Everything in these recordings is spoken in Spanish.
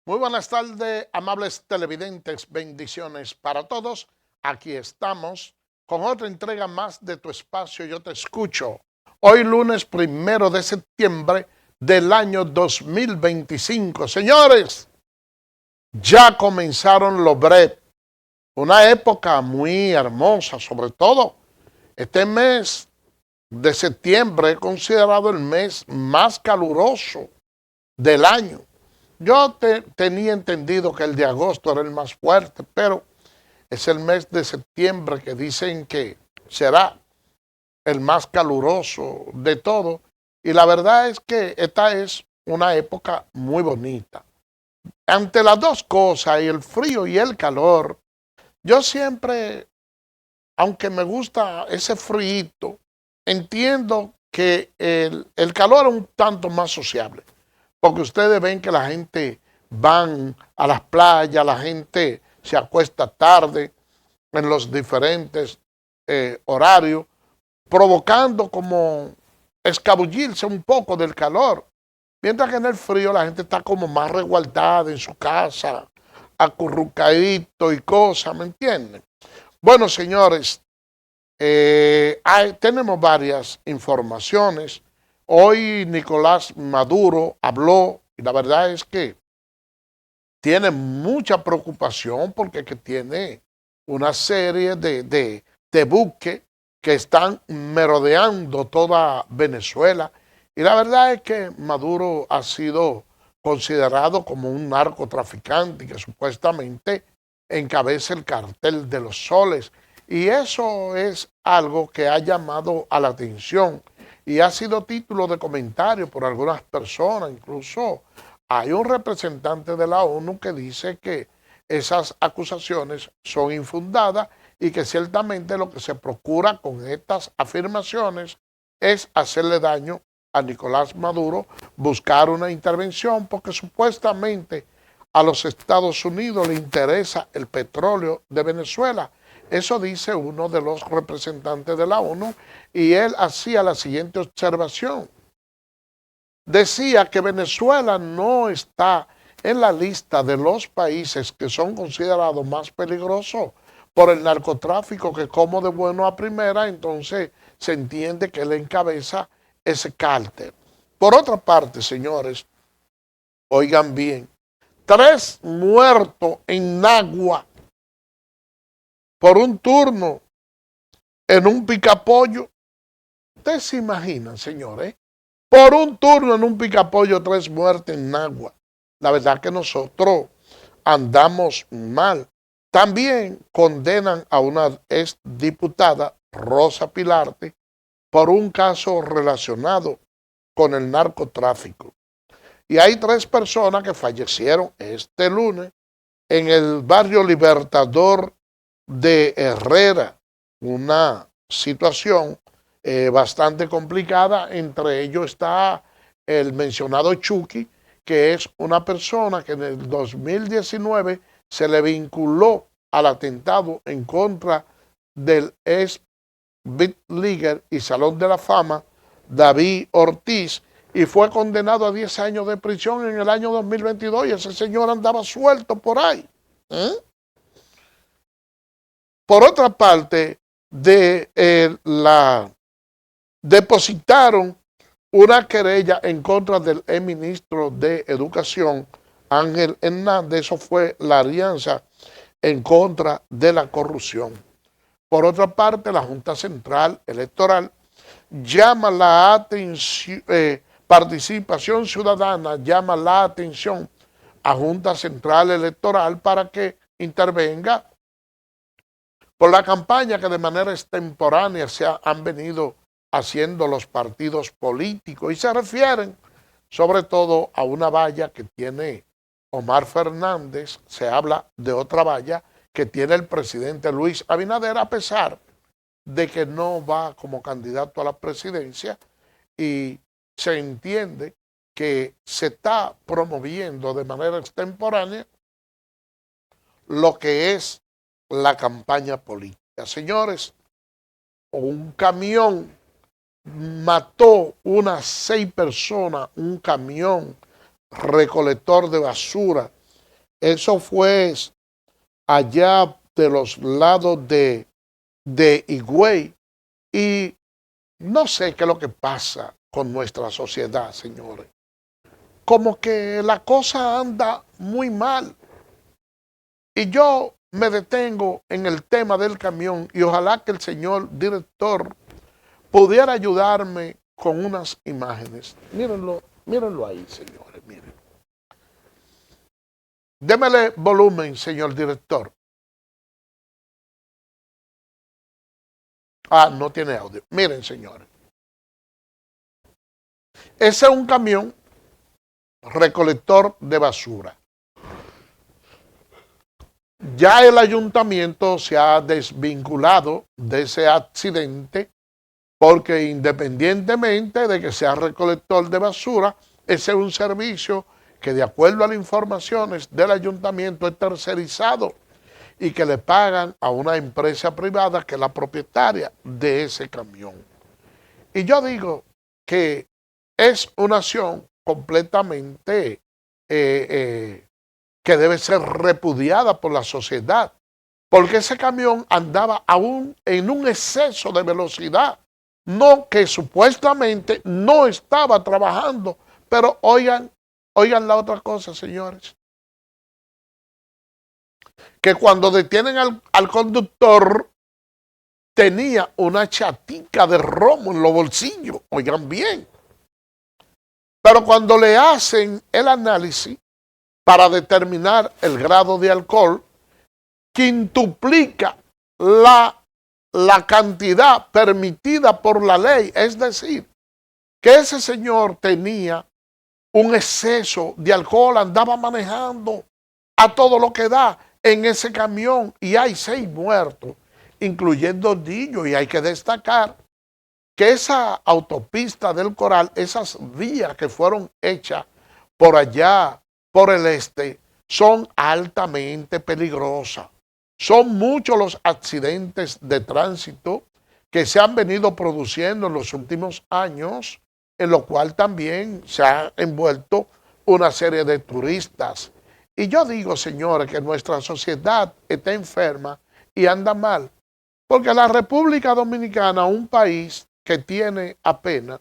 Muy buenas tardes, amables televidentes, bendiciones para todos. Aquí estamos con otra entrega más de tu espacio Yo Te Escucho. Hoy lunes 1 de septiembre del año 2025. Señores, ya comenzaron los breves, una época muy hermosa, sobre todo este mes de septiembre es considerado el mes más caluroso del año. Yo tenía entendido que el de agosto era el más fuerte, pero es el mes de septiembre que dicen que será el más caluroso de todo. Y la verdad es que esta es una época muy bonita. Ante las dos cosas, y el frío y el calor, yo siempre, aunque me gusta ese frío, entiendo que el calor es un tanto más sociable. Porque ustedes ven que la gente van a las playas, la gente se acuesta tarde en los diferentes horarios, provocando como escabullirse un poco del calor. Mientras que en el frío la gente está como más resguardada en su casa, acurrucadito y cosas, ¿me entienden? Bueno, señores, tenemos varias informaciones. Hoy Nicolás Maduro habló y la verdad es que tiene mucha preocupación porque que tiene una serie de buques que están merodeando toda Venezuela. Y la verdad es que Maduro ha sido considerado como un narcotraficante que supuestamente encabeza el cartel de los soles. Y eso es algo que ha llamado a la atención y ha sido título de comentario por algunas personas. Incluso hay un representante de la ONU que dice que esas acusaciones son infundadas y que ciertamente lo que se procura con estas afirmaciones es hacerle daño a Nicolás Maduro, buscar una intervención porque supuestamente a los Estados Unidos le interesa el petróleo de Venezuela. Eso dice uno de los representantes de la ONU y él hacía la siguiente observación. Decía que Venezuela no está en la lista de los países que son considerados más peligrosos por el narcotráfico, que como de bueno a primera, entonces se entiende que él encabeza ese cártel. Por otra parte, señores, oigan bien, 3 muertos en Nagua por un turno en un picapollo. Ustedes se imaginan, señores, por un turno en un picapollo, 3 muertes en Nagua. La verdad que nosotros andamos mal. También condenan a una exdiputada, Rosa Pilarte, por un caso relacionado con el narcotráfico. Y hay 3 personas que fallecieron este lunes en el barrio Libertador de Herrera, una situación bastante complicada. Entre ellos está el mencionado Chucky, que es una persona que en el 2019 se le vinculó al atentado en contra del ex Big Leaguer y Salón de la Fama, David Ortiz, y fue condenado a 10 años de prisión en el año 2022 y ese señor andaba suelto por ahí. Por otra parte, depositaron una querella en contra del exministro de Educación, Ángel Hernández. Eso fue la alianza en contra de la corrupción. Por otra parte, la Junta Central Electoral llama la atención, participación ciudadana llama la atención a Junta Central Electoral para que intervenga por la campaña que de manera extemporánea han venido haciendo los partidos políticos y se refieren sobre todo a una valla que tiene Omar Fernández. Se habla de otra valla que tiene el presidente Luis Abinader, a pesar de que no va como candidato a la presidencia, y se entiende que se está promoviendo de manera extemporánea lo que es la campaña política. Señores, un camión mató unas 6 personas, un camión recolector de basura Eso fue allá de los lados de Higüey. Y no sé qué es lo que pasa con nuestra sociedad, señores. Como que la cosa anda muy mal. Y yo me detengo en el tema del camión y ojalá que el señor director pudiera ayudarme con unas imágenes. Mírenlo, mírenlo ahí, señores, miren. Démele volumen, señor director. Ah, no tiene audio. Miren, señores. Ese es un camión recolector de basura. Ya el ayuntamiento se ha desvinculado de ese accidente porque independientemente de que sea recolector de basura, ese es un servicio que de acuerdo a las informaciones del ayuntamiento es tercerizado y que le pagan a una empresa privada que es la propietaria de ese camión. Y yo digo que es una acción completamente que debe ser repudiada por la sociedad, porque ese camión andaba aún en un exceso de velocidad, no que supuestamente no estaba trabajando, pero oigan la otra cosa, señores, que cuando detienen al conductor tenía una chatica de romo en los bolsillos, oigan bien, pero cuando le hacen el análisis para determinar el grado de alcohol, quintuplica la cantidad permitida por la ley. Es decir, que ese señor tenía un exceso de alcohol, andaba manejando a todo lo que da en ese camión y hay 6 muertos, incluyendo niños. Y hay que destacar que esa autopista del Coral, esas vías que fueron hechas por allá, por el este, son altamente peligrosas. Son muchos los accidentes de tránsito que se han venido produciendo en los últimos años, en lo cual también se ha envuelto una serie de turistas. Y yo digo, señores, que nuestra sociedad está enferma y anda mal, porque la República Dominicana, un país que tiene apenas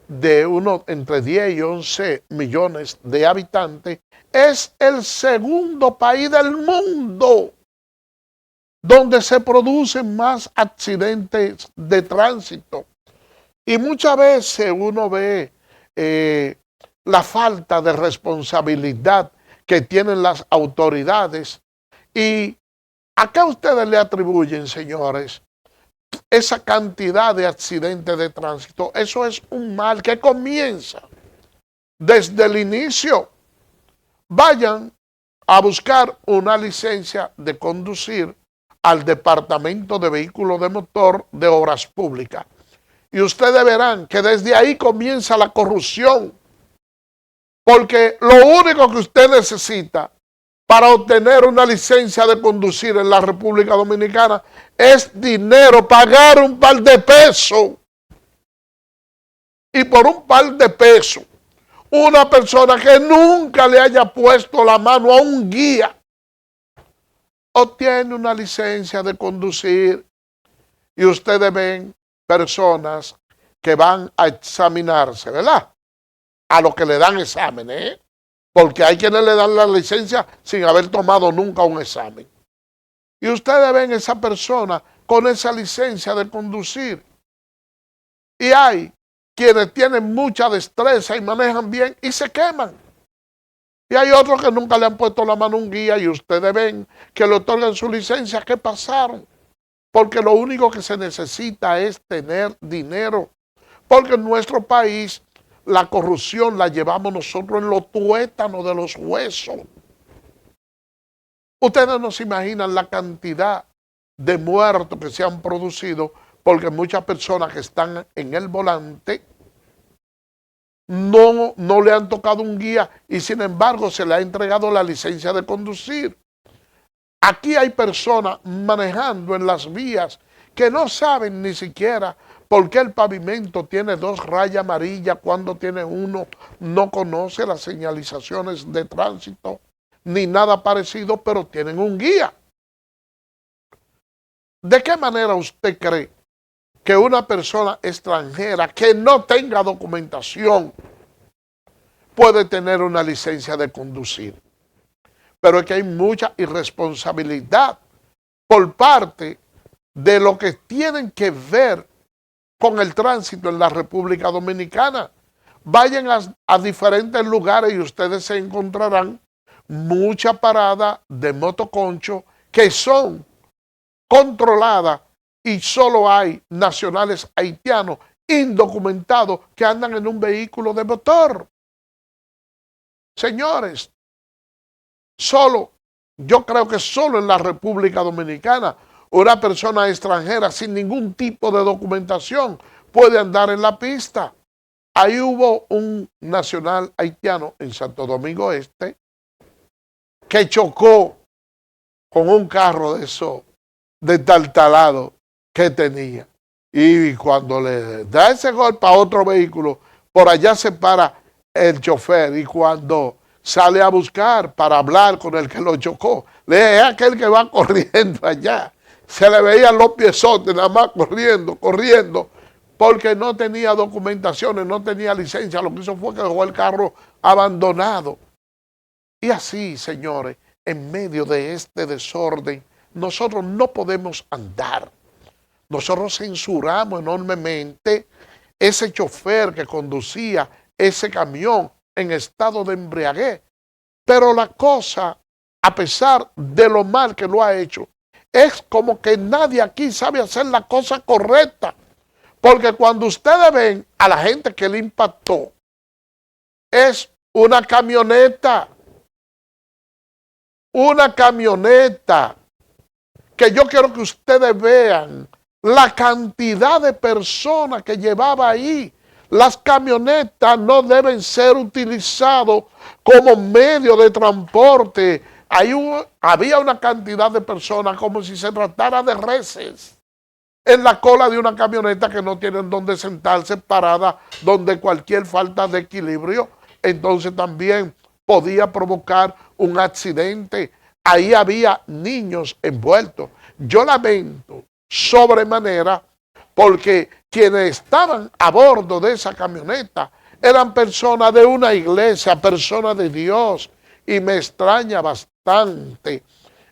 de entre 10 y 11 millones de habitantes, es el segundo país del mundo donde se producen más accidentes de tránsito. Y muchas veces uno ve la falta de responsabilidad que tienen las autoridades. ¿Y a qué ustedes le atribuyen, señores, esa cantidad de accidentes de tránsito? Eso es un mal que comienza desde el inicio. Vayan a buscar una licencia de conducir al Departamento de Vehículos de Motor de Obras Públicas. Y ustedes verán que desde ahí comienza la corrupción. Porque lo único que usted necesita para obtener una licencia de conducir en la República Dominicana es dinero, pagar un par de pesos. Y por un par de pesos, una persona que nunca le haya puesto la mano a un guía obtiene una licencia de conducir. Y ustedes ven personas que van a examinarse, ¿verdad? A lo que le dan exámenes, porque hay quienes le dan la licencia sin haber tomado nunca un examen. Y ustedes ven esa persona con esa licencia de conducir. Y hay quienes tienen mucha destreza y manejan bien y se queman. Y hay otros que nunca le han puesto la mano a un guía y ustedes ven que le otorgan su licencia. ¿Qué pasaron? Porque lo único que se necesita es tener dinero. Porque en nuestro país la corrupción la llevamos nosotros en los tuétanos de los huesos. Ustedes no se imaginan la cantidad de muertos que se han producido porque muchas personas que están en el volante no le han tocado un guía y sin embargo se le ha entregado la licencia de conducir. Aquí hay personas manejando en las vías que no saben ni siquiera por qué el pavimento tiene 2 rayas amarillas cuando tiene uno, no conoce las señalizaciones de tránsito. ni nada parecido, pero tienen un guía. ¿De qué manera usted cree que una persona extranjera que no tenga documentación puede tener una licencia de conducir? Pero es que hay mucha irresponsabilidad por parte de lo que tienen que ver con el tránsito en la República Dominicana. Vayan a diferentes lugares y ustedes se encontrarán mucha parada de motoconcho que son controladas y solo hay nacionales haitianos indocumentados que andan en un vehículo de motor. Señores, yo creo que solo en la República Dominicana una persona extranjera sin ningún tipo de documentación puede andar en la pista. Ahí hubo un nacional haitiano en Santo Domingo Este que chocó con un carro de eso, de taltalado que tenía. Y cuando le da ese golpe a otro vehículo, por allá se para el chofer y cuando sale a buscar para hablar con el que lo chocó, le es aquel que va corriendo allá. Se le veían los piezotes nada más corriendo, porque no tenía documentaciones, no tenía licencia. Lo que hizo fue que dejó el carro abandonado. Y así, señores, en medio de este desorden, nosotros no podemos andar. Nosotros censuramos enormemente ese chofer que conducía ese camión en estado de embriaguez. Pero la cosa, a pesar de lo mal que lo ha hecho, es como que nadie aquí sabe hacer la cosa correcta. Porque cuando ustedes ven a la gente que le impactó, es una camioneta que yo quiero que ustedes vean la cantidad de personas que llevaba ahí. Las camionetas no deben ser utilizadas como medio de transporte. Había una cantidad de personas como si se tratara de reses en la cola de una camioneta que no tienen donde sentarse, parada, donde cualquier falta de equilibrio, entonces también podía provocar un accidente. Ahí había niños envueltos. Yo lamento sobremanera porque quienes estaban a bordo de esa camioneta eran personas de una iglesia, personas de Dios, y me extraña bastante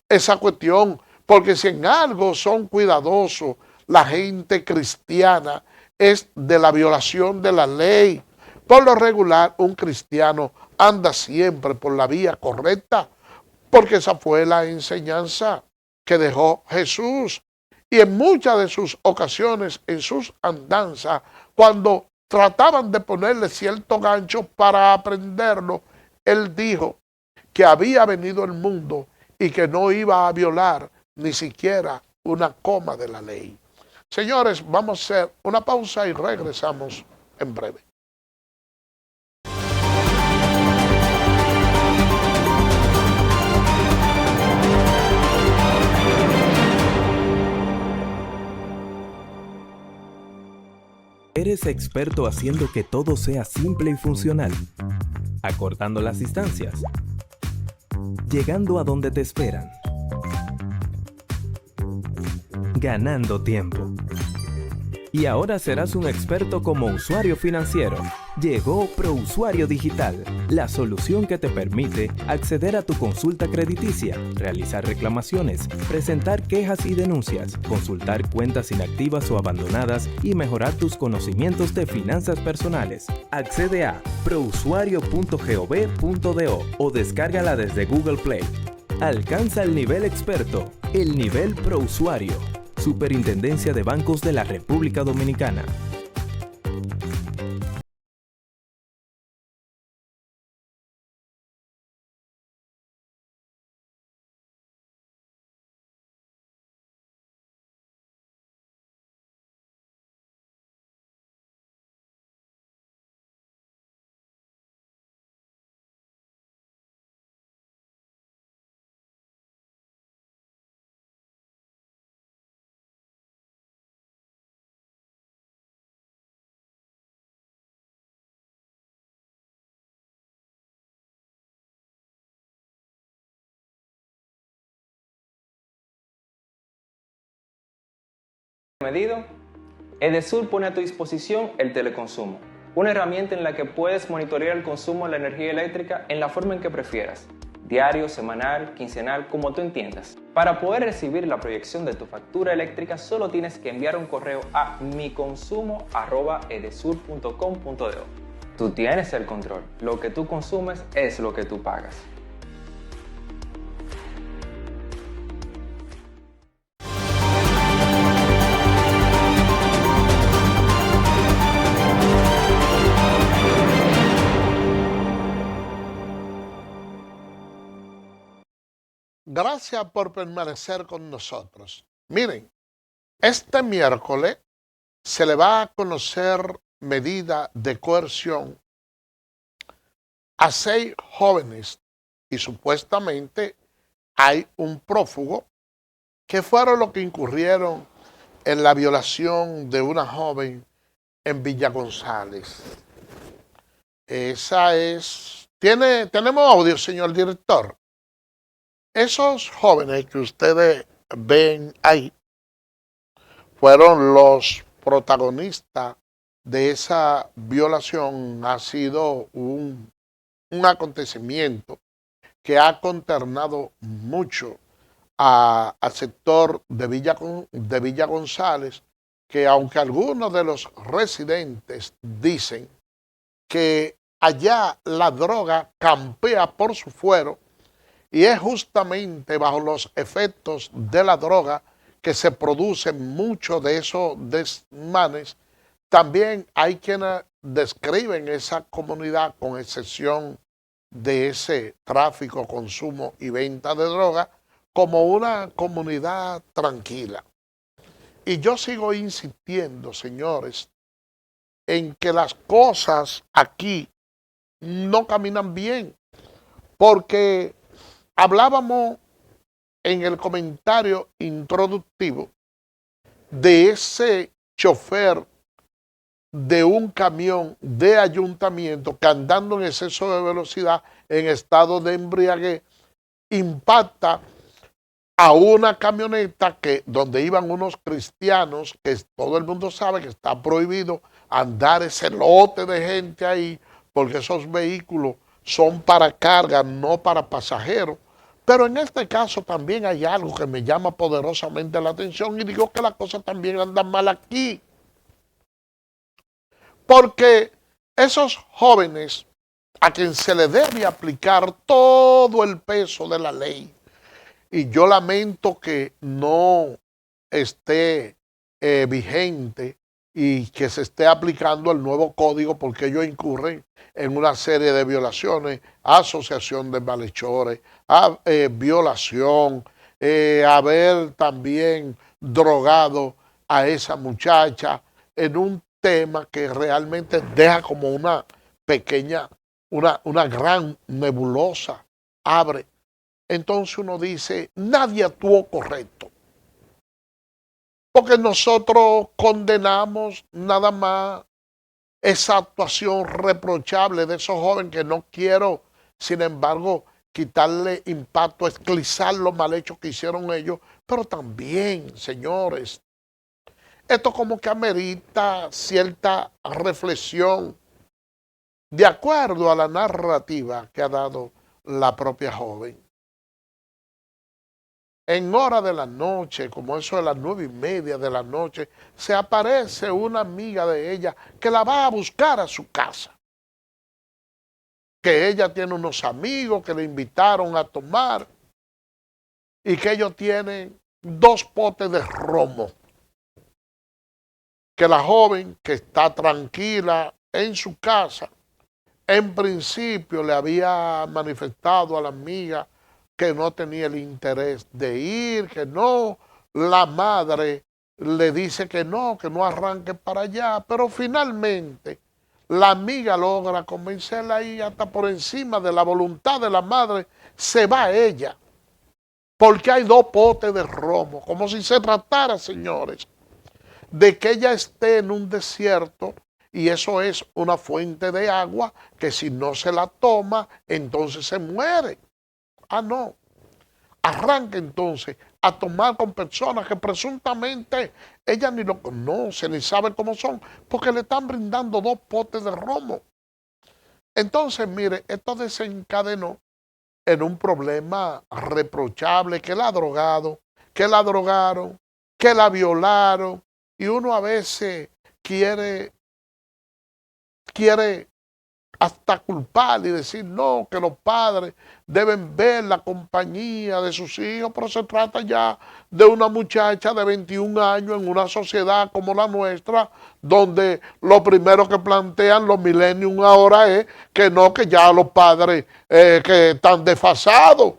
esa cuestión, porque si en algo son cuidadosos la gente cristiana es de la violación de la ley. Por lo regular, un cristiano anda siempre por la vía correcta, porque esa fue la enseñanza que dejó Jesús. Y en muchas de sus ocasiones, en sus andanzas, cuando trataban de ponerle cierto gancho para aprenderlo, él dijo que había venido al mundo y que no iba a violar ni siquiera una coma de la ley. Señores, vamos a hacer una pausa y regresamos en breve. Eres experto haciendo que todo sea simple y funcional, acortando las distancias, llegando a donde te esperan, ganando tiempo. Y ahora serás un experto como usuario financiero. Llegó ProUsuario Digital, la solución que te permite acceder a tu consulta crediticia, realizar reclamaciones, presentar quejas y denuncias, consultar cuentas inactivas o abandonadas y mejorar tus conocimientos de finanzas personales. Accede a prousuario.gov.do o descárgala desde Google Play. Alcanza el nivel experto, el nivel ProUsuario. Superintendencia de Bancos de la República Dominicana. medido, Edesur pone a tu disposición el teleconsumo, una herramienta en la que puedes monitorear el consumo de la energía eléctrica en la forma en que prefieras, diario, semanal, quincenal, como tú entiendas. Para poder recibir la proyección de tu factura eléctrica, solo tienes que enviar un correo a miconsumo@edesur.com.do. Tú tienes el control, lo que tú consumes es lo que tú pagas. Gracias por permanecer con nosotros. Miren, este miércoles se le va a conocer medida de coerción a 6 jóvenes y supuestamente hay un prófugo que fueron los que incurrieron en la violación de una joven en Villa González. Tenemos audio, señor director. Esos jóvenes que ustedes ven ahí fueron los protagonistas de esa violación. Ha sido un acontecimiento que ha consternado mucho al sector de Villa González, que aunque algunos de los residentes dicen que allá la droga campea por su fuero, y es justamente bajo los efectos de la droga que se producen muchos de esos desmanes. También hay quienes describen esa comunidad, con excepción de ese tráfico, consumo y venta de droga, como una comunidad tranquila. Y yo sigo insistiendo, señores, en que las cosas aquí no caminan bien, porque hablábamos en el comentario introductivo de ese chofer de un camión de ayuntamiento que, andando en exceso de velocidad en estado de embriaguez, impacta a una camioneta donde iban unos cristianos, que todo el mundo sabe que está prohibido andar ese lote de gente ahí, porque esos vehículos son para carga, no para pasajeros. Pero en este caso también hay algo que me llama poderosamente la atención, y digo que las cosas también andan mal aquí. Porque esos jóvenes a quien se le debe aplicar todo el peso de la ley, y yo lamento que no esté vigente y que se esté aplicando el nuevo código, porque ellos incurren en una serie de violaciones, asociación de malhechores, violación, haber también drogado a esa muchacha, en un tema que realmente deja como una pequeña, una gran nebulosa, abre. Entonces uno dice, nadie actuó correcto, porque nosotros condenamos nada más esa actuación reprochable de esos jóvenes, que no quiero, sin embargo, quitarle impacto, esclizar lo mal hecho que hicieron ellos, pero también, señores, esto como que amerita cierta reflexión de acuerdo a la narrativa que ha dado la propia joven. En hora de la noche, como eso de las 9:30 de la noche, se aparece una amiga de ella que la va a buscar a su casa. Que ella tiene unos amigos que le invitaron a tomar y que ellos tienen 2 potes de romo. Que la joven, que está tranquila en su casa, en principio le había manifestado a la amiga que no tenía el interés de ir, que no. La madre le dice que no arranque para allá, pero finalmente la amiga logra convencerla, y hasta por encima de la voluntad de la madre se va ella, porque hay 2 potes de romo, como si se tratara, señores, de que ella esté en un desierto, y eso es una fuente de agua que si no se la toma, entonces se muere. Ah, no. arranca entonces a tomar con personas que presuntamente ella ni lo conoce, ni sabe cómo son, porque le están brindando 2 potes de romo. Entonces, mire, esto desencadenó en un problema reprochable, que la ha drogado, que la drogaron, que la violaron, y uno a veces quiere hasta culpar y decir no, que los padres deben ver la compañía de sus hijos, pero se trata ya de una muchacha de 21 años en una sociedad como la nuestra, donde lo primero que plantean los millennials ahora es que no, que ya los padres que están desfasados.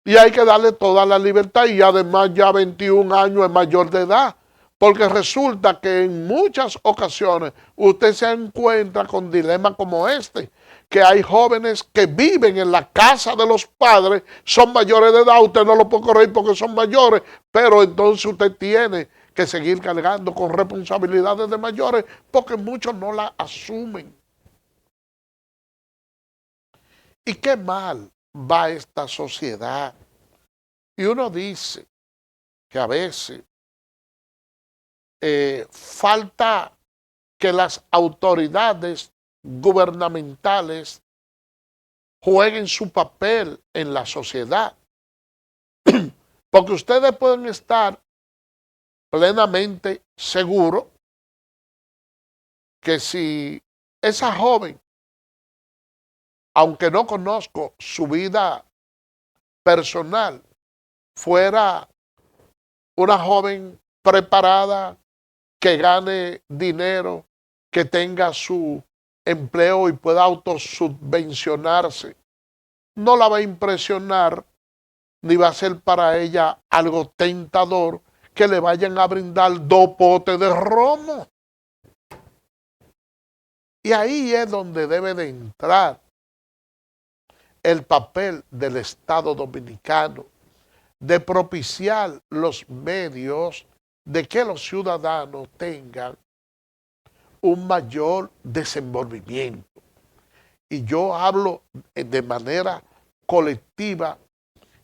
Y hay que darle toda la libertad, y además ya 21 años es mayor de edad. Porque resulta que en muchas ocasiones usted se encuentra con dilemas como este, que hay jóvenes que viven en la casa de los padres, son mayores de edad, usted no lo puede corregir porque son mayores, pero entonces usted tiene que seguir cargando con responsabilidades de mayores porque muchos no la asumen. ¿Y qué mal va esta sociedad? Y uno dice que a veces falta que las autoridades gubernamentales jueguen su papel en la sociedad. Porque ustedes pueden estar plenamente seguros que si esa joven, aunque no conozco su vida personal, fuera una joven preparada, que gane dinero, que tenga su empleo y pueda autosubvencionarse, no la va a impresionar ni va a ser para ella algo tentador que le vayan a brindar 2 potes de romo. Y ahí es donde debe de entrar el papel del Estado Dominicano, de propiciar los medios de que los ciudadanos tengan un mayor desenvolvimiento. Y yo hablo de manera colectiva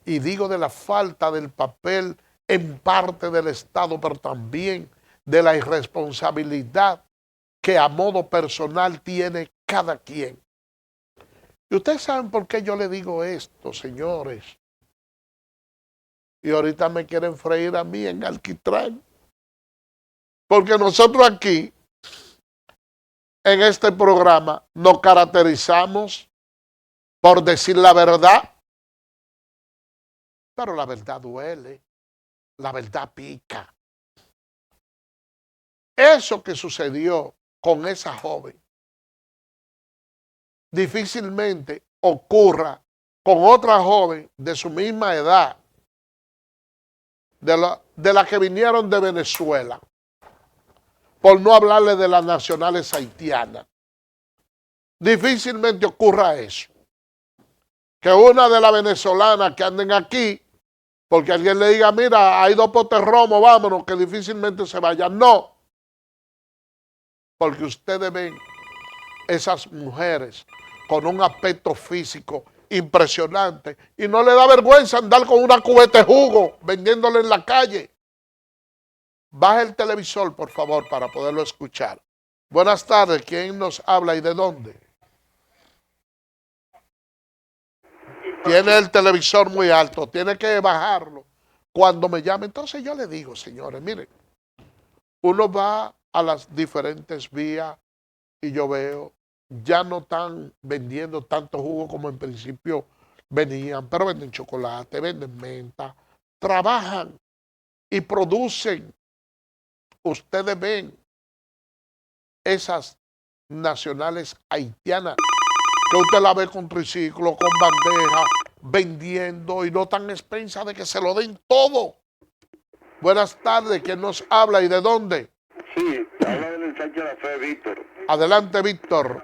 y digo de la falta del papel en parte del Estado, pero también de la irresponsabilidad que a modo personal tiene cada quien. Y ustedes saben por qué yo le digo esto, señores. Y ahorita me quieren freír a mí en alquitrán. Porque nosotros aquí, en este programa, nos caracterizamos por decir la verdad. Pero la verdad duele, la verdad pica. Eso que sucedió con esa joven difícilmente ocurra con otra joven de su misma edad, de la que vinieron de Venezuela. Por no hablarle de las nacionales haitianas. Difícilmente ocurra eso. Que una de las venezolanas que anden aquí, porque alguien le diga, mira, hay 2 potes romo, vámonos, que difícilmente se vayan. No. Porque ustedes ven esas mujeres con un aspecto físico impresionante y no le da vergüenza andar con una cubeta de jugo vendiéndole en la calle. Baja el televisor, por favor, para poderlo escuchar. Buenas tardes, ¿quién nos habla y de dónde? Tiene el televisor muy alto, tiene que bajarlo cuando me llame. Entonces yo le digo, señores, miren, uno va a las diferentes vías y yo veo, ya no están vendiendo tanto jugo como en principio venían, pero venden chocolate, venden menta, trabajan y producen. Ustedes ven esas nacionales haitianas, que usted la ve con triciclo, con bandeja, vendiendo y no tan expensa de que se lo den todo. Buenas tardes, ¿quién nos habla y de dónde? Sí, habla del ensanche de la fe, Víctor. Adelante, Víctor.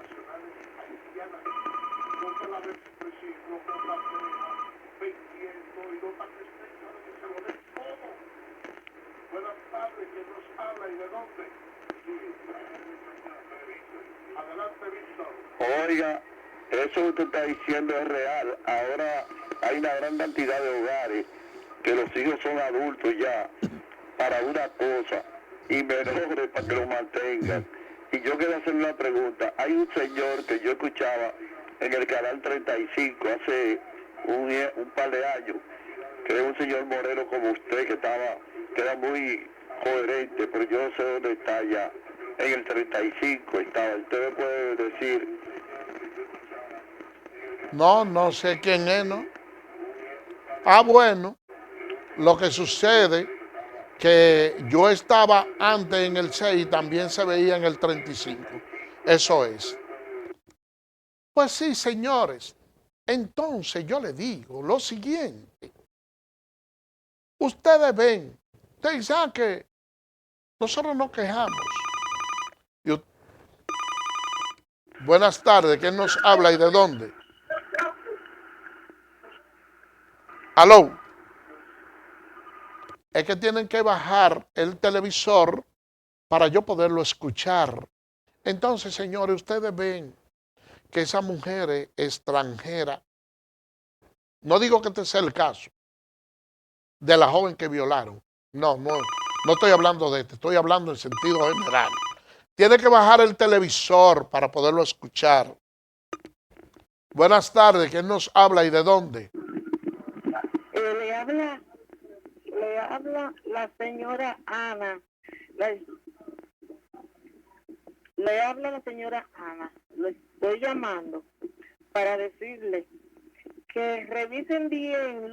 Oiga, eso que usted está diciendo es real. Ahora hay una gran cantidad de hogares que los hijos son adultos ya para una cosa y menores para que lo mantengan. Y yo quería hacer una pregunta. Hay un señor que yo escuchaba en el canal 35 hace un par de años, que es un señor moreno como usted, que era muy coherente, pero yo no sé dónde está ya. En el 35 estaba. ¿Usted me puede decir? No sé quién es, ¿no? Ah, bueno, lo que sucede que yo estaba antes en el 6 y también se veía en el 35. Eso es. Pues sí, señores. Entonces yo le digo lo siguiente. Ustedes ven, ustedes saben que nosotros nos quejamos. Buenas tardes, ¿quién nos habla y de dónde? Aló. Es que tienen que bajar el televisor para yo poderlo escuchar. Entonces, señores, ustedes ven que esa mujer extranjera, no digo que este sea el caso de la joven que violaron. No estoy hablando de este, estoy hablando en sentido general. Tiene que bajar el televisor para poderlo escuchar. Buenas tardes, ¿quién nos habla y de dónde? Le habla la señora Ana. Le habla la señora Ana. Le estoy llamando para decirle que revisen bien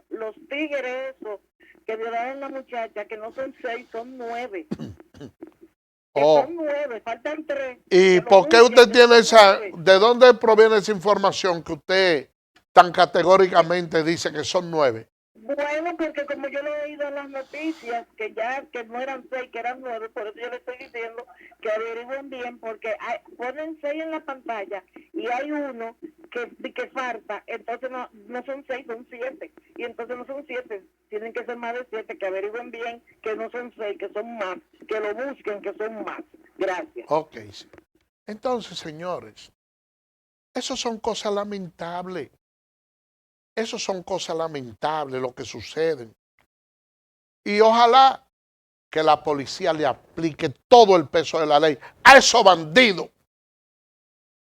los tigres esos que violaron a la muchacha, que no son 6, son 9. Son 9, faltan 3. ¿Y por qué usted tiene esa, de dónde proviene esa información que usted tan categóricamente dice que son 9? Bueno, porque como yo lo he oído en las noticias, que no eran 6, que eran 9, por eso yo le estoy diciendo que averigüen bien, porque ponen 6 en la pantalla y hay uno que falta, entonces no son 6, son 7, y entonces no son 7, tienen que ser más de 7, que averigüen bien que no son 6, que son más, que lo busquen, que son más. Gracias. Ok, sí. Entonces, señores, eso son cosas lamentables. Eso son cosas lamentables lo que suceden. Y ojalá que la policía le aplique todo el peso de la ley a esos bandidos.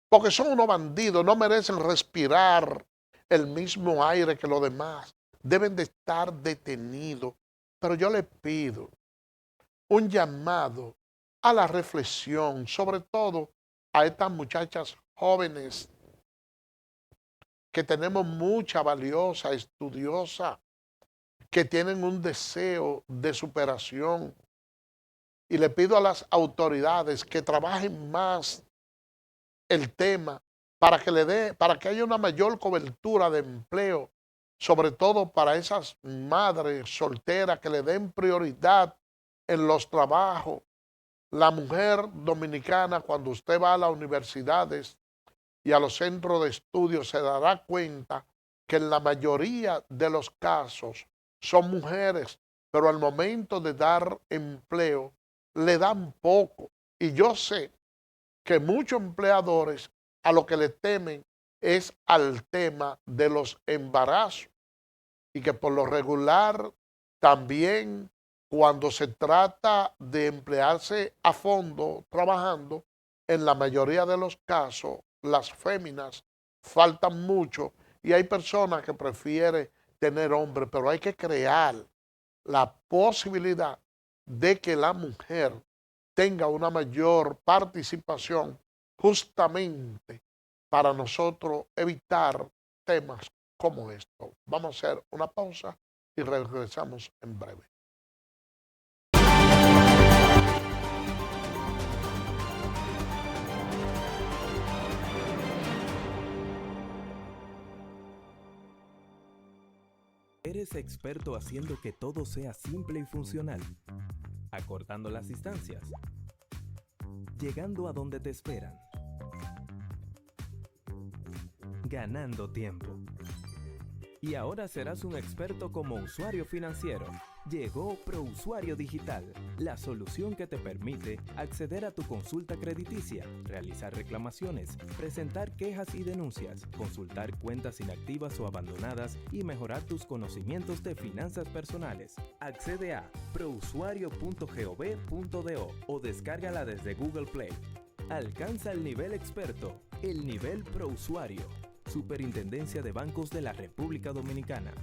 Porque son unos bandidos, no merecen respirar el mismo aire que los demás. Deben de estar detenidos. Pero yo les pido un llamado a la reflexión, sobre todo a estas muchachas jóvenes que tenemos mucha valiosa, estudiosa, que tienen un deseo de superación. Y le pido a las autoridades que trabajen más el tema para que haya una mayor cobertura de empleo, sobre todo para esas madres solteras, que le den prioridad en los trabajos. La mujer dominicana, cuando usted va a las universidades y a los centros de estudio, se dará cuenta que en la mayoría de los casos son mujeres, pero al momento de dar empleo le dan poco. Y yo sé que muchos empleadores a lo que le temen es al tema de los embarazos, y que por lo regular también cuando se trata de emplearse a fondo trabajando, en la mayoría de los casos las féminas faltan mucho y hay personas que prefieren tener hombres, pero hay que crear la posibilidad de que la mujer tenga una mayor participación, justamente para nosotros evitar temas como esto. Vamos a hacer una pausa y regresamos en breve. ¿Eres experto haciendo que todo sea simple y funcional? Acortando las distancias. Llegando a donde te esperan. Ganando tiempo. Y ahora serás un experto como usuario financiero. Llegó ProUsuario Digital, la solución que te permite acceder a tu consulta crediticia, realizar reclamaciones, presentar quejas y denuncias, consultar cuentas inactivas o abandonadas y mejorar tus conocimientos de finanzas personales. Accede a prousuario.gov.do o descárgala desde Google Play. Alcanza el nivel experto, el nivel ProUsuario. Superintendencia de Bancos de la República Dominicana.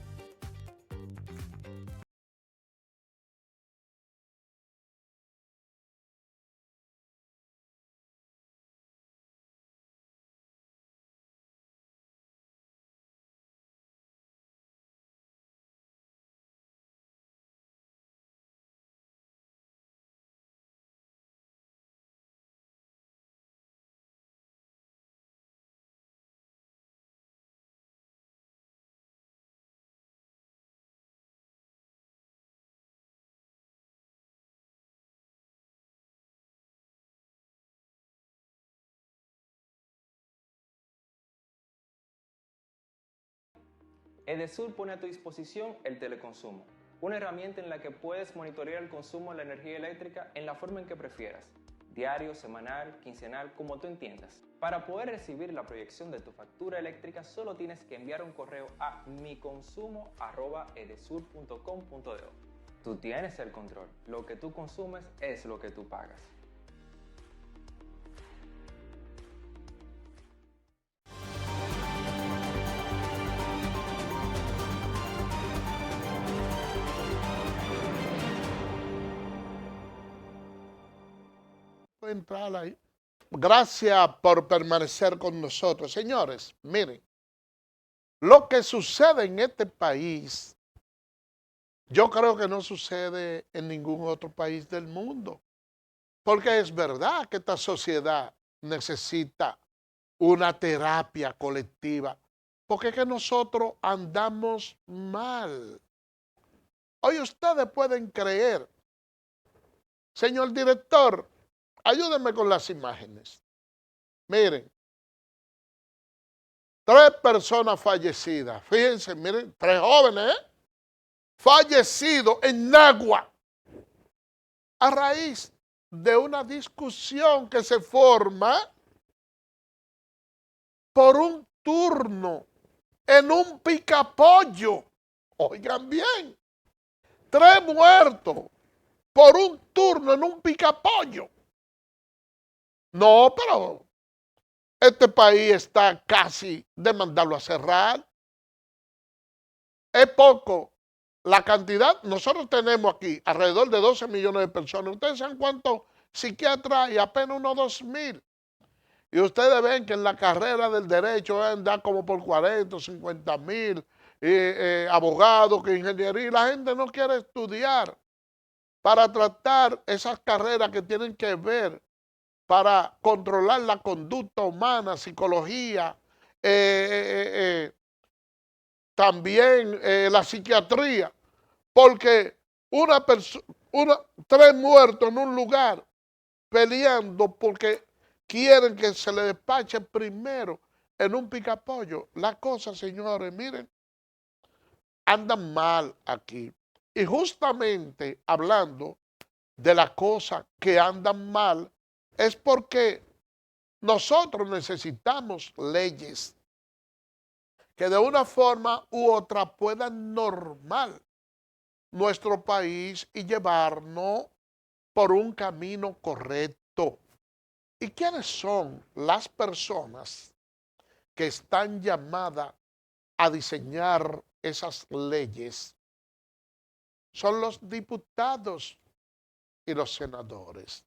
Edesur pone a tu disposición el teleconsumo, una herramienta en la que puedes monitorear el consumo de la energía eléctrica en la forma en que prefieras, diario, semanal, quincenal, como tú entiendas. Para poder recibir la proyección de tu factura eléctrica, solo tienes que enviar un correo a miconsumo@edesur.com.do. Tú tienes el control, lo que tú consumes es lo que tú pagas. Entrar ahí. Gracias por permanecer con nosotros. Señores, miren, lo que sucede en este país, yo creo que no sucede en ningún otro país del mundo. Porque es verdad que esta sociedad necesita una terapia colectiva. Porque es que nosotros andamos mal. Hoy ustedes pueden creer, señor director, ayúdenme con las imágenes. Miren, 3 personas fallecidas. Fíjense, miren, 3 jóvenes, fallecidos en Nagua a raíz de una discusión que se forma por un turno en un picapollo. Oigan bien, 3 muertos por un turno en un picapollo. No, pero este país está casi de mandarlo a cerrar. Es poco la cantidad. Nosotros tenemos aquí alrededor de 12 millones de personas. Ustedes saben cuántos psiquiatras hay, apenas unos 2,000. Y ustedes ven que en la carrera del derecho anda como por 40, 50,000 abogados, que ingeniería. Y la gente no quiere estudiar para tratar esas carreras que tienen que ver para controlar la conducta humana, psicología, también la psiquiatría, porque 3 muertos en un lugar peleando porque quieren que se le despache primero en un picapollo. La cosa, señores, miren, andan mal aquí. Y justamente hablando de las cosas que andan mal, es porque nosotros necesitamos leyes que de una forma u otra puedan normar nuestro país y llevarnos por un camino correcto. ¿Y quiénes son las personas que están llamadas a diseñar esas leyes? Son los diputados y los senadores.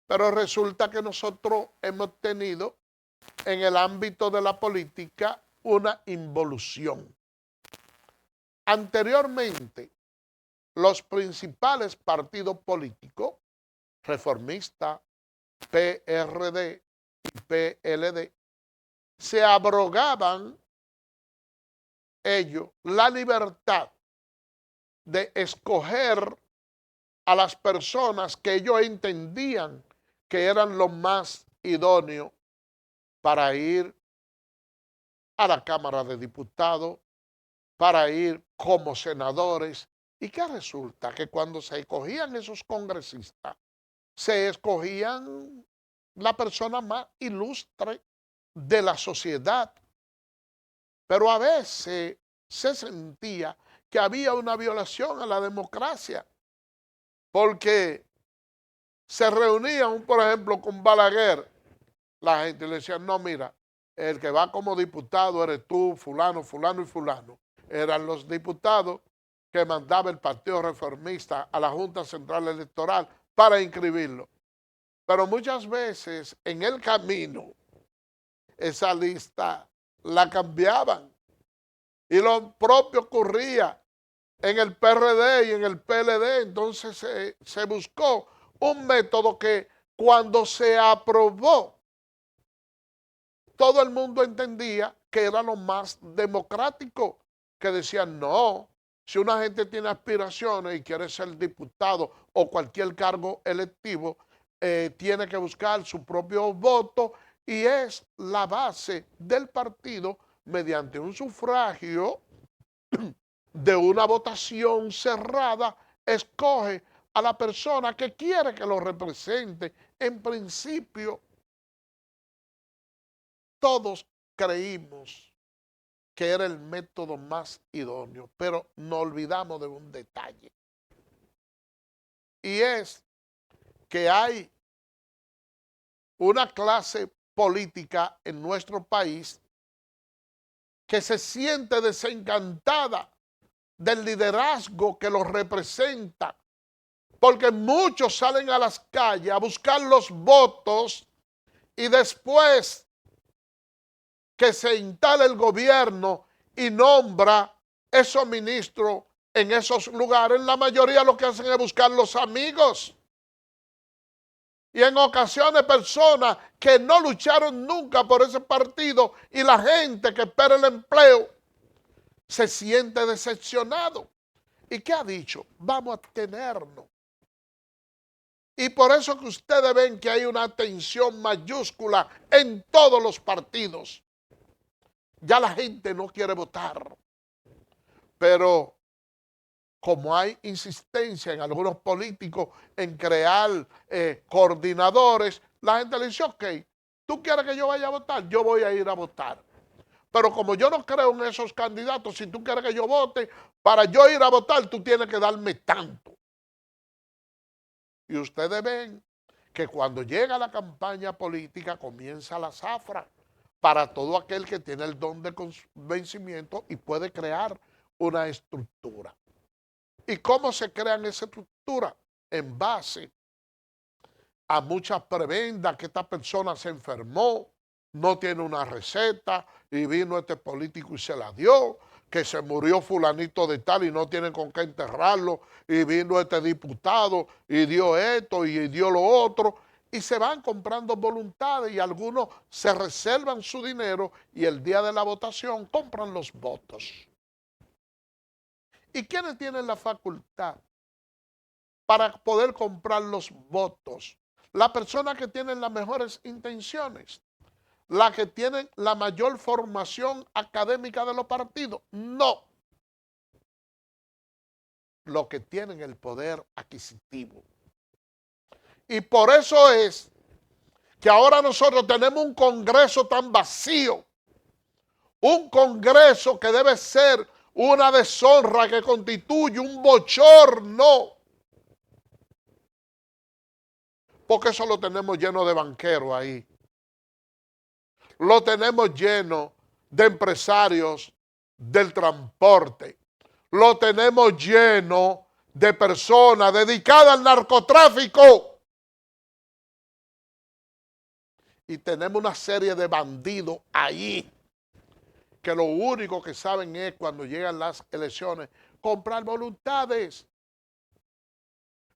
Pero resulta que nosotros hemos tenido en el ámbito de la política una involución. Anteriormente, los principales partidos políticos, reformista, PRD y PLD, se abrogaban ellos la libertad de escoger a las personas que ellos entendían que eran los más idóneos para ir a la Cámara de Diputados, para ir como senadores ¿Y qué resulta? Que cuando se escogían esos congresistas, se escogían la persona más ilustre de la sociedad. Pero a veces se sentía que había una violación a la democracia, porque se reunían, por ejemplo, con Balaguer, la gente le decía, no, mira, el que va como diputado eres tú, fulano, fulano y fulano. Eran los diputados que mandaba el Partido Reformista a la Junta Central Electoral para inscribirlo. Pero muchas veces en el camino esa lista la cambiaban. Y lo propio ocurría en el PRD y en el PLD. Entonces se buscó un método que cuando se aprobó, todo el mundo entendía que era lo más democrático, que decían, no, si una gente tiene aspiraciones y quiere ser diputado o cualquier cargo electivo, tiene que buscar su propio voto y es la base del partido mediante un sufragio de una votación cerrada, escoge a la persona que quiere que lo represente. En principio, todos creímos que era el método más idóneo, pero nos olvidamos de un detalle. Y es que hay una clase política en nuestro país que se siente desencantada del liderazgo que los representa, porque muchos salen a las calles a buscar los votos y después que se instala el gobierno y nombra esos ministros en esos lugares, la mayoría lo que hacen es buscar los amigos. Y en ocasiones personas que no lucharon nunca por ese partido y la gente que espera el empleo se siente decepcionado. ¿Y qué ha dicho? Vamos a tenernos. Y por eso que ustedes ven que hay una tensión mayúscula en todos los partidos. Ya la gente no quiere votar. Pero como hay insistencia en algunos políticos en crear coordinadores, la gente le dice, ok, ¿tú quieres que yo vaya a votar? Yo voy a ir a votar. Pero como yo no creo en esos candidatos, si tú quieres que yo vote, para yo ir a votar, tú tienes que darme tanto. Y ustedes ven que cuando llega la campaña política comienza la zafra para todo aquel que tiene el don de convencimiento y puede crear una estructura. ¿Y cómo se crean esa estructura? En base a muchas prebendas, que esta persona se enfermó, no tiene una receta y vino este político y se la dio, que se murió fulanito de tal y no tienen con qué enterrarlo y vino este diputado y dio esto y dio lo otro y se van comprando voluntades y algunos se reservan su dinero y el día de la votación compran los votos. ¿Y quiénes tienen la facultad para poder comprar los votos? Las personas que tienen las mejores intenciones, las que tienen la mayor formación académica de los partidos. No. Los que tienen el poder adquisitivo. Y por eso es que ahora nosotros tenemos un Congreso tan vacío. Un Congreso que debe ser una deshonra, que constituye un bochorno. Porque eso lo tenemos lleno de banqueros ahí. Lo tenemos lleno de empresarios del transporte. Lo tenemos lleno de personas dedicadas al narcotráfico. Y tenemos una serie de bandidos ahí que lo único que saben es, cuando llegan las elecciones, comprar voluntades.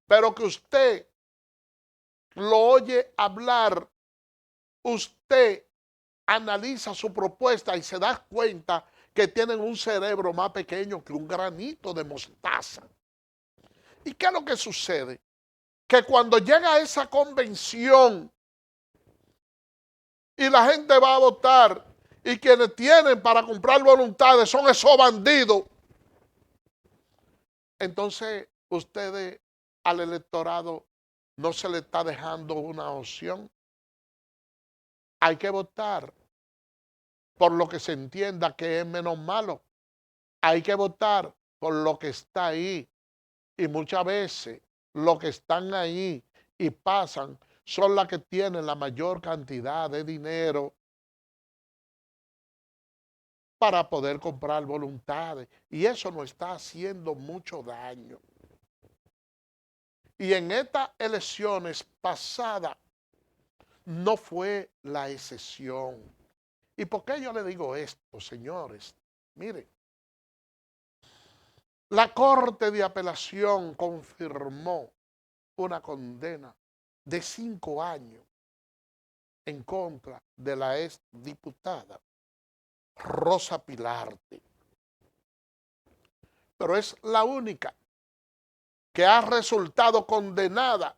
Pero que usted lo oye hablar, usted analiza su propuesta y se da cuenta que tienen un cerebro más pequeño que un granito de mostaza. ¿Y qué es lo que sucede? Que cuando llega a esa convención y la gente va a votar y quienes tienen para comprar voluntades son esos bandidos, Entonces, ustedes al electorado no se le está dejando una opción. Hay que votar por lo que se entienda que es menos malo. Hay que votar por lo que está ahí. Y muchas veces los que están ahí y pasan son las que tienen la mayor cantidad de dinero para poder comprar voluntades. Y eso nos está haciendo mucho daño. Y en estas elecciones pasadas no fue la excepción. ¿Y por qué yo le digo esto, señores? Miren, la Corte de Apelación confirmó una condena de 5 años en contra de la exdiputada Rosa Pilarte. Pero es la única que ha resultado condenada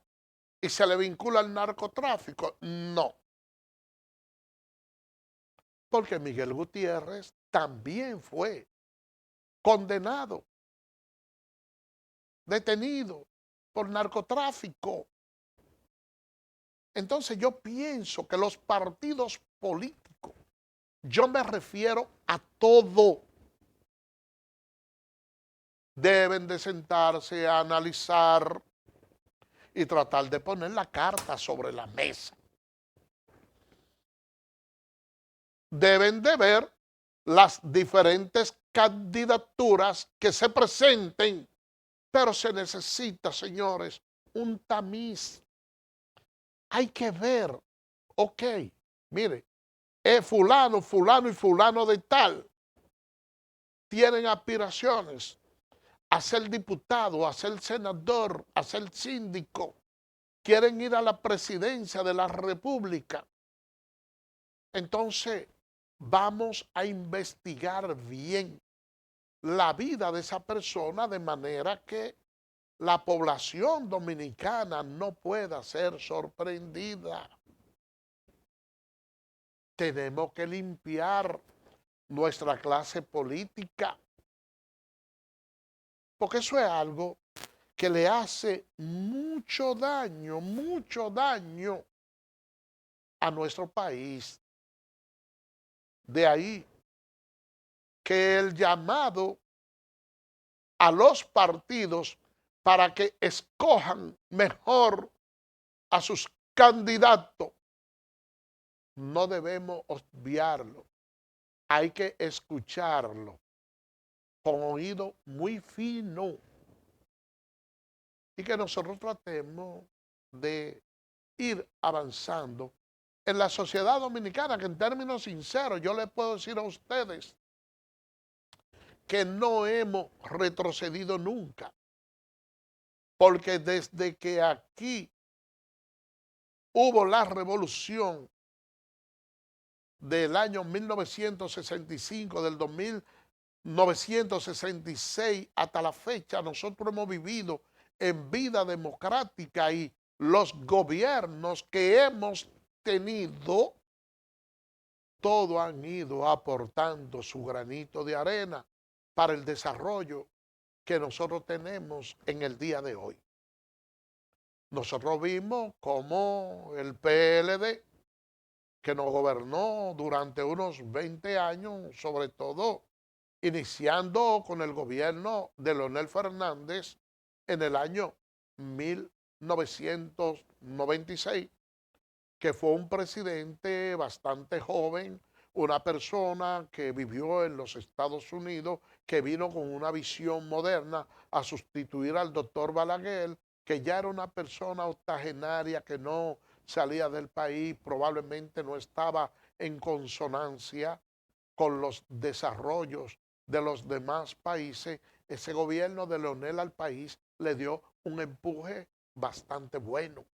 y se le vincula al narcotráfico. No. Porque Miguel Gutiérrez también fue condenado, detenido por narcotráfico. Entonces yo pienso que los partidos políticos, yo me refiero a todo, deben de sentarse a analizar y tratar de poner la carta sobre la mesa. Deben de ver las diferentes candidaturas que se presenten, pero se necesita, señores, un tamiz. Hay que ver, ok, mire, fulano, fulano y fulano de tal tienen aspiraciones a ser diputado, a ser senador, a ser síndico, quieren ir a la presidencia de la República. Entonces, vamos a investigar bien la vida de esa persona de manera que la población dominicana no pueda ser sorprendida. Tenemos que limpiar nuestra clase política, porque eso es algo que le hace mucho daño a nuestro país. De ahí que el llamado a los partidos para que escojan mejor a sus candidatos, no debemos obviarlo. Hay que escucharlo con oído muy fino y que nosotros tratemos de ir avanzando en la sociedad dominicana, que en términos sinceros yo les puedo decir a ustedes que no hemos retrocedido nunca, porque desde que aquí hubo la revolución del año 1965, del 1966 hasta la fecha, nosotros hemos vivido en vida democrática y los gobiernos que hemos tenido, todos han ido aportando su granito de arena para el desarrollo que nosotros tenemos en el día de hoy. Nosotros vimos cómo el PLD, que nos gobernó durante unos 20 años, sobre todo iniciando con el gobierno de Leonel Fernández en el año 1996, que fue un presidente bastante joven, una persona que vivió en los Estados Unidos, que vino con una visión moderna a sustituir al doctor Balaguer, que ya era una persona octogenaria que no salía del país, probablemente no estaba en consonancia con los desarrollos de los demás países. Ese gobierno de Leonel al país le dio un empuje bastante bueno.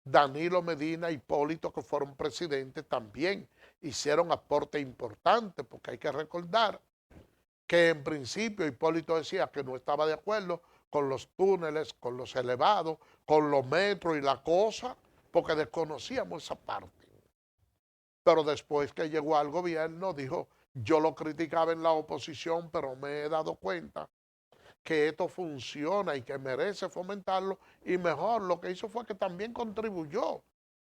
Danilo Medina, Hipólito, que fueron presidentes, también hicieron aporte importante, porque hay que recordar que en principio Hipólito decía que no estaba de acuerdo con los túneles, con los elevados, con los metros y la cosa, porque desconocíamos esa parte. Pero después que llegó al gobierno, dijo, yo lo criticaba en la oposición, pero me he dado cuenta que esto funciona y que merece fomentarlo, y mejor lo que hizo fue que también contribuyó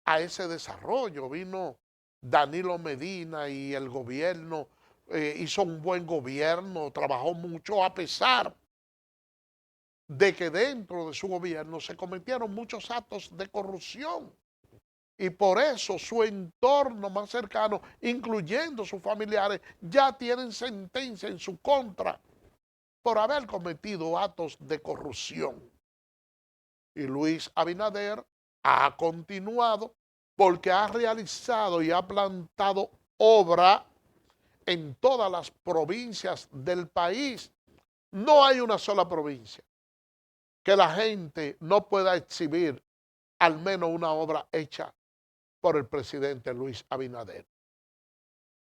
a ese desarrollo. Vino Danilo Medina y el gobierno hizo un buen gobierno, trabajó mucho a pesar de que dentro de su gobierno se cometieron muchos actos de corrupción. Y por eso su entorno más cercano, incluyendo sus familiares, ya tienen sentencia en su contra por haber cometido actos de corrupción. Y Luis Abinader ha continuado porque ha realizado y ha plantado obra en todas las provincias del país. No hay una sola provincia que la gente no pueda exhibir al menos una obra hecha por el presidente Luis Abinader.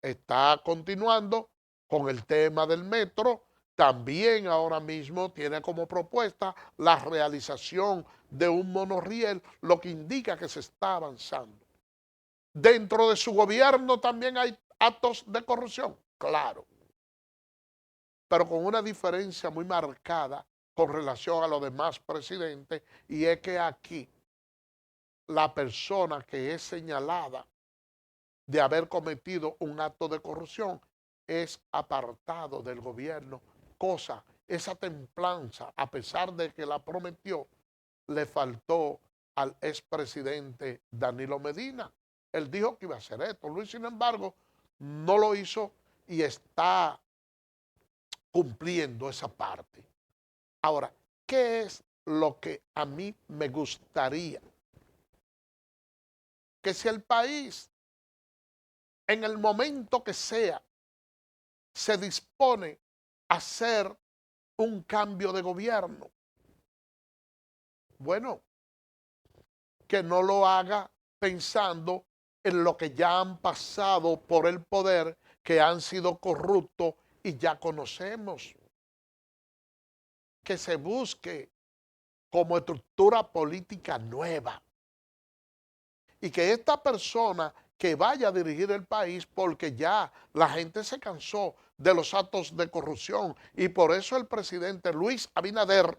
Está continuando con el tema del metro. También ahora mismo tiene como propuesta la realización de un monorriel, lo que indica que se está avanzando. Dentro de su gobierno también hay actos de corrupción, claro, pero con una diferencia muy marcada con relación a los demás presidentes, y es que aquí la persona que es señalada de haber cometido un acto de corrupción es apartado del gobierno, cosa, esa templanza, a pesar de que la prometió, le faltó al expresidente Danilo Medina. Él dijo que iba a hacer esto. Luis, sin embargo, no lo hizo y está cumpliendo esa parte. Ahora, ¿qué es lo que a mí me gustaría? Que si el país, en el momento que sea, se dispone a hacer un cambio de gobierno, bueno, que no lo haga pensando en lo que ya han pasado por el poder, que han sido corruptos y ya conocemos. Que se busque como estructura política nueva. Y que esta persona que vaya a dirigir el país, porque ya la gente se cansó de los actos de corrupción, y por eso el presidente Luis Abinader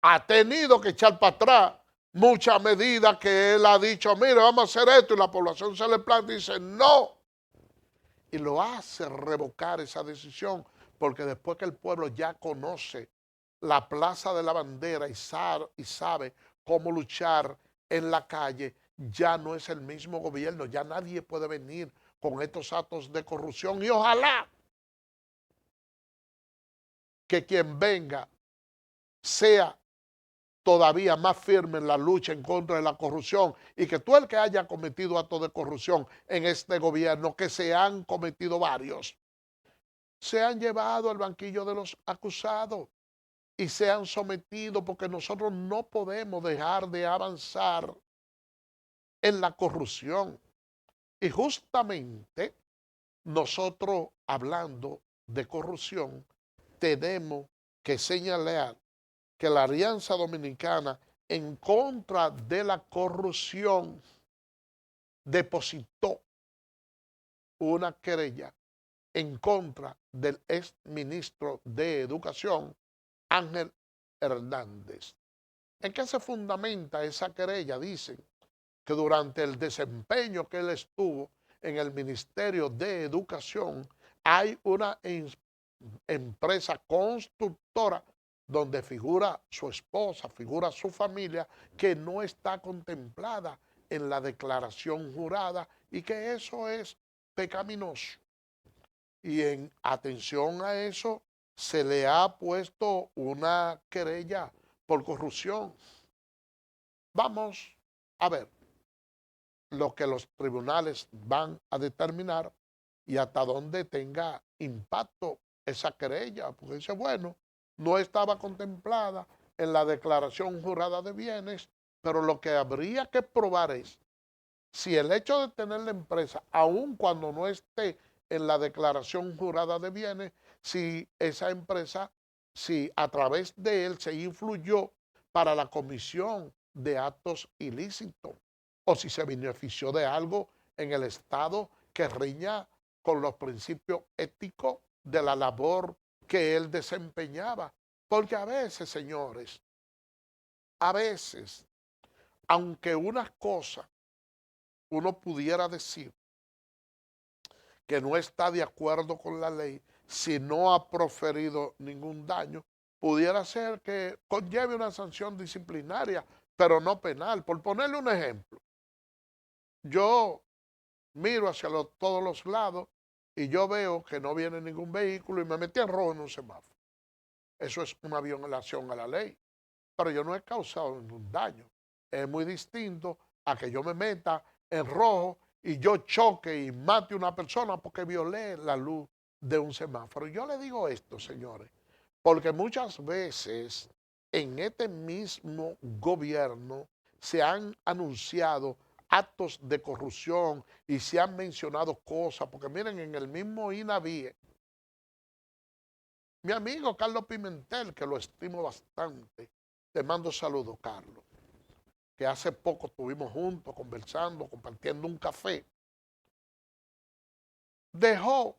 ha tenido que echar para atrás muchas medidas que él ha dicho, mire, vamos a hacer esto, y la población se le planta y dice no. Y lo hace revocar esa decisión, porque después que el pueblo ya conoce la Plaza de la Bandera y sabe cómo luchar en la calle, ya no es el mismo gobierno, ya nadie puede venir con estos actos de corrupción, y ojalá que quien venga sea todavía más firme en la lucha en contra de la corrupción, y que todo el que haya cometido actos de corrupción en este gobierno, que se han cometido varios, se han llevado al banquillo de los acusados y se han sometido, porque nosotros no podemos dejar de avanzar en la corrupción. Y justamente nosotros, hablando de corrupción, tenemos que señalar que la Alianza Dominicana en contra de la corrupción depositó una querella en contra del ex ministro de Educación, Ángel Hernández. ¿En qué se fundamenta esa querella? Dicen que durante el desempeño que él estuvo en el Ministerio de Educación, hay una empresa constructora donde figura su esposa, figura su familia, que no está contemplada en la declaración jurada, y que eso es pecaminoso. Y en atención a eso, se le ha puesto una querella por corrupción. Vamos a ver lo que los tribunales van a determinar y hasta dónde tenga impacto esa querella, porque dice, bueno, no estaba contemplada en la declaración jurada de bienes, pero lo que habría que probar es si el hecho de tener la empresa, aun cuando no esté en la declaración jurada de bienes, si esa empresa, si a través de él se influyó para la comisión de actos ilícitos, o si se benefició de algo en el Estado que riña con los principios éticos de la labor que él desempeñaba. Porque a veces, señores, a veces, aunque una cosa uno pudiera decir que no está de acuerdo con la ley, si no ha proferido ningún daño, pudiera ser que conlleve una sanción disciplinaria, pero no penal. Por ponerle un ejemplo, yo miro hacia todos los lados y yo veo que no viene ningún vehículo y me metí en rojo en un semáforo. Eso es una violación a la ley, pero yo no he causado ningún daño. Es muy distinto a que yo me meta en rojo y yo choque y mate a una persona porque violé la luz de un semáforo. Yo le digo esto, señores, porque muchas veces en este mismo gobierno se han anunciado actos de corrupción y se han mencionado cosas, porque miren, en el mismo INAVIE, mi amigo Carlos Pimentel, que lo estimo bastante, te mando saludos, Carlos, que hace poco estuvimos juntos conversando, compartiendo un café, dejó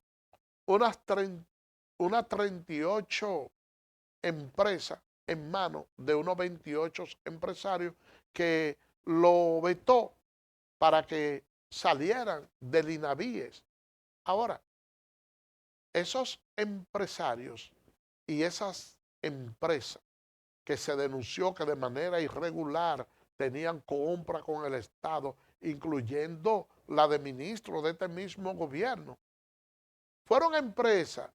unas 38 empresas en manos de unos 28 empresarios que lo vetó para que salieran del INAVIES. Ahora, esos empresarios y esas empresas que se denunció que de manera irregular tenían compra con el Estado, incluyendo la de ministros de este mismo gobierno, fueron empresas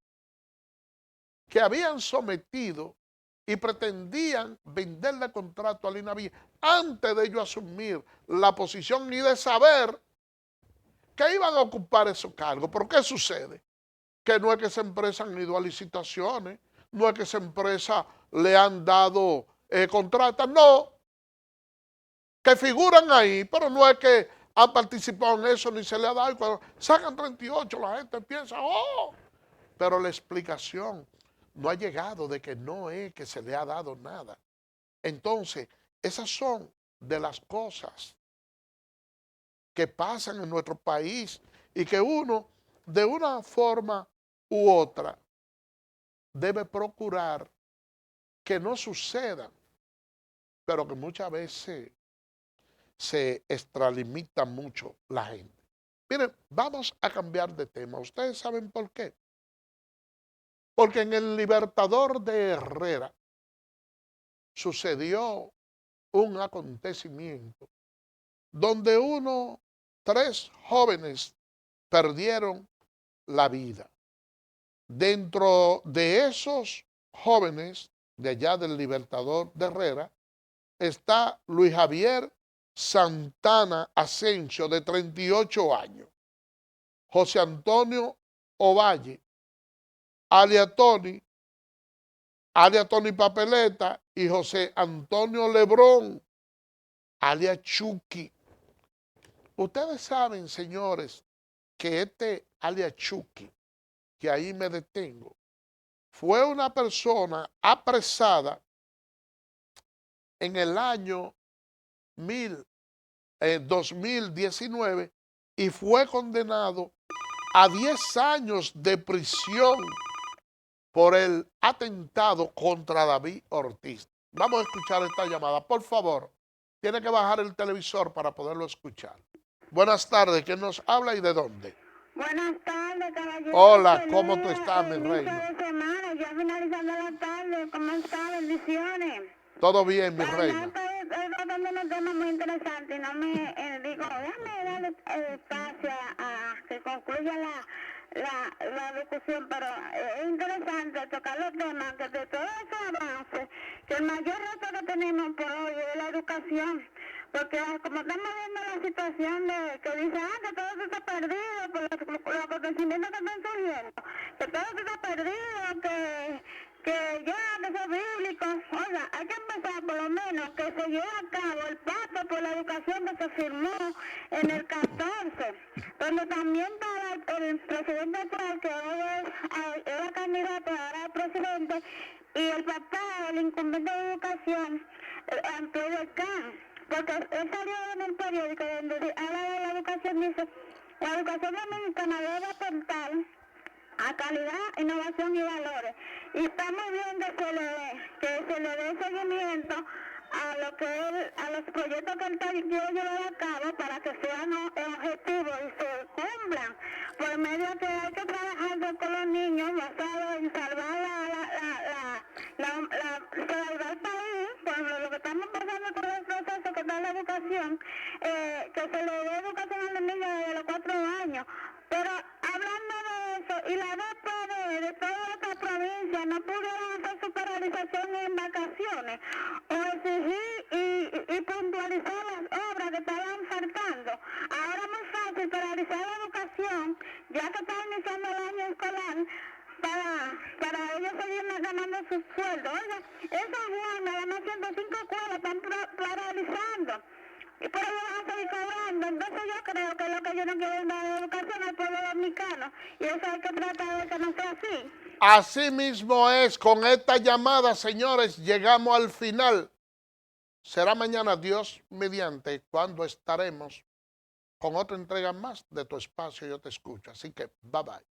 que habían sometido y pretendían venderle contrato al INAVIE antes de ellos asumir la posición y de saber que iban a ocupar esos cargos. ¿Pero qué sucede? Que no es que esa empresa han ido a licitaciones, no es que esa empresa le han dado contratos, no, que figuran ahí, pero no es que han participado en eso ni se le ha dado. Y cuando sacan 38, la gente piensa, oh, pero la explicación no ha llegado de que no es que se le ha dado nada. Entonces, esas son de las cosas que pasan en nuestro país y que uno, de una forma u otra, debe procurar que no sucedan, pero que muchas veces se extralimita mucho la gente. Miren, vamos a cambiar de tema. ¿Ustedes saben por qué? Porque en el Libertador de Herrera sucedió un acontecimiento donde 3 jóvenes perdieron la vida. Dentro de esos jóvenes de allá del Libertador de Herrera está Luis Javier Santana Asensio, de 38 años, José Antonio Ovalle, alias Tony Papeleta, y José Antonio Lebrón, alias Chucky. Ustedes saben, señores, que este alias Chucky, que ahí me detengo, fue una persona apresada en el año 2019 y fue condenado a 10 años de prisión por el atentado contra David Ortiz. Vamos a escuchar esta llamada. Por favor, tiene que bajar el televisor para poderlo escuchar. Buenas tardes, ¿quién nos habla y de dónde? Buenas tardes, caballero. Hola, ¿cómo tú estás, mi reina? Inicio de semana, ya finalizando la tarde. ¿Cómo está? Bendiciones. Todo bien, mi Bueno, reina. estoy tratando un tema muy interesante y no me digo, déjame darle espacio a que concluya la discusión, pero es interesante tocar los temas que de todos esos avances, que el mayor reto que tenemos por hoy es la educación. Porque como estamos viendo la situación de que dicen, que todo se está perdido por los acontecimientos que están surgiendo, que todo se está perdido, que ya, que son bíblicos. Oiga, hay que empezar por lo menos que se lleve a cabo el pacto por la educación que se firmó en el 14, donde también estaba el presidente actual, que hoy era candidato, ahora es presidente, y el papá, el incumbente de educación, Antonio Can. Porque él salió en el periódico donde habla de la educación, dice, la educación dominicana debe aportar a calidad, innovación y valores. y está muy bien que se le dé seguimiento a lo que a los proyectos que él quiere llevar a cabo para que sean objetivos y se cumplan, por medio que hay que trabajar con los niños basado en salvar salvar el país, por lo que estamos pasando por el proceso que está la educación, que se le dé educación a los niños desde los 4 años. Pero hablando de eso, y la DPD de toda esta provincia no pudieron hacer su paralización en vacaciones o exigir y puntualizar las obras que estaban faltando. Ahora es muy fácil paralizar la educación, ya que está iniciando el año escolar, para ellos seguir ganando sus sueldos. Oiga, esa Juana, nada más 105 escuelas están paralizando. Y por eso van a seguir cobrando. Entonces yo creo que lo que ellos no quieren dar educación al pueblo dominicano. Y eso hay que tratar de que no sea así. Así mismo es, con esta llamada, señores, llegamos al final. Será mañana, Dios mediante, cuando estaremos con otra entrega más de tu espacio Yo Te Escucho. Así que, bye bye.